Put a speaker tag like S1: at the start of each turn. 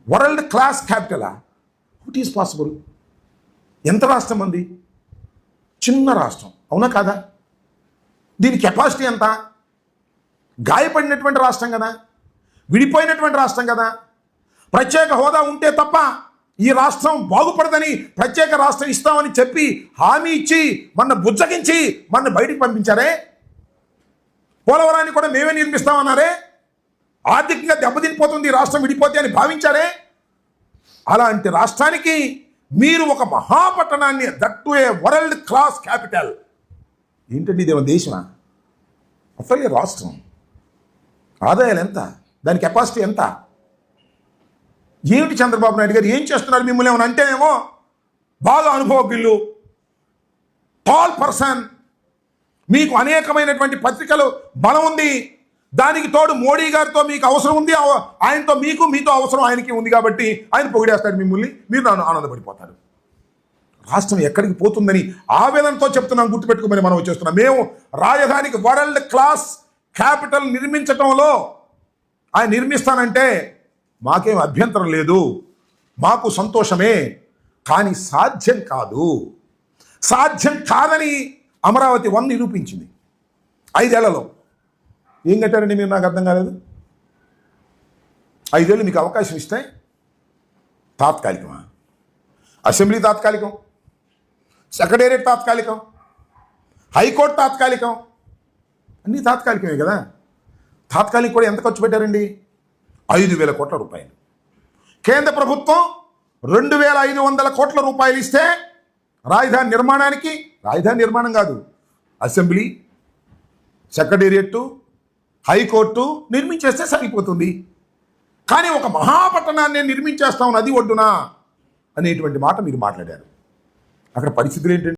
S1: World class క్యాపిటలా? It is possible. ఎంత రాష్ట్రం అంది? చిన్న రాష్ట్రం, అవునా కాదా? దీని కెపాసిటీ ఎంత? గాయపడినటువంటి రాష్ట్రం కదా, విడిపోయినటువంటి రాష్ట్రం కదా. ప్రత్యేక హోదా ఉంటే తప్ప ఈ రాష్ట్రం బాగుపడదని ప్రత్యేక రాష్ట్రం ఇస్తామని చెప్పి హామీ ఇచ్చి మన బుజ్జగించి మన బయటికి పంపించారే. పోలవరాన్ని కూడా మేమే నిర్మిస్తామన్నారే. ఆర్థికంగా దెబ్బతినిపోతుంది ఈ రాష్ట్రం విడిపోతే అని భావించారే. అలాంటి రాష్ట్రానికి మీరు ఒక మహాపట్టణాన్ని, that a world class capital, ఏంటండి ఇదేమో దేశమా? అసలే రాష్ట్రం ఆదాయాలు ఎంత, దాని కెపాసిటీ ఎంత? ఏమిటి చంద్రబాబు నాయుడు గారు ఏం చేస్తున్నారు? మిమ్మల్ని ఏమైనా అంటేనేమో బాగా అనుభవజ్ఞులు, టాల్ పర్సన్, మీకు అనేకమైనటువంటి పత్రికలు బలం ఉంది, దానికి తోడు మోడీ గారితో మీకు అవసరం ఉంది, ఆయనతో మీతో అవసరం ఆయనకి ఉంది కాబట్టి ఆయన పొగిడేస్తాడు మిమ్మల్ని, మీరు ఆనందపడిపోతారు. రాష్ట్రం ఎక్కడికి పోతుందని ఆవేదనతో చెప్తున్నాం, గుర్తుపెట్టుకోమని మనం వచ్చేస్తున్నాం. మేము రాజధానికి వరల్డ్ క్లాస్ క్యాపిటల్ నిర్మించటంలో ఆయన నిర్మిస్తానంటే మాకేం అభ్యంతరం లేదు, మాకు సంతోషమే. కానీ సాధ్యం కాదు. సాధ్యం కాదని అమరావతి 1 నిరూపించింది 5 ఏళ్లలో. ఏం కట్టారండి మీరు? నాకు అర్థం కాలేదు. 5 ఏళ్ళు మీకు అవకాశం ఇస్తే తాత్కాలికమా? అసెంబ్లీ తాత్కాలికం, సెక్రటేరియట్ తాత్కాలికం, హైకోర్టు తాత్కాలికం, అన్నీ తాత్కాలికమే కదా. తాత్కాలిక కూడా ఎంత ఖర్చు పెట్టారండి? 5,000 కోట్ల రూపాయలు. కేంద్ర ప్రభుత్వం 2,500 కోట్ల రూపాయలు ఇస్తే రాజధాని నిర్మాణానికి, రాజధాని నిర్మాణం కాదు, అసెంబ్లీ, సెక్రటేరియట్, హైకోర్టు నిర్మించేస్తే సరిపోతుంది. కానీ ఒక మహాపట్టణాన్ని నిర్మించేస్తాం నది ఒడ్డున అనేటువంటి మాట మీరు మాట్లాడారు. అక్కడ పరిస్థితులు ఏంటంటే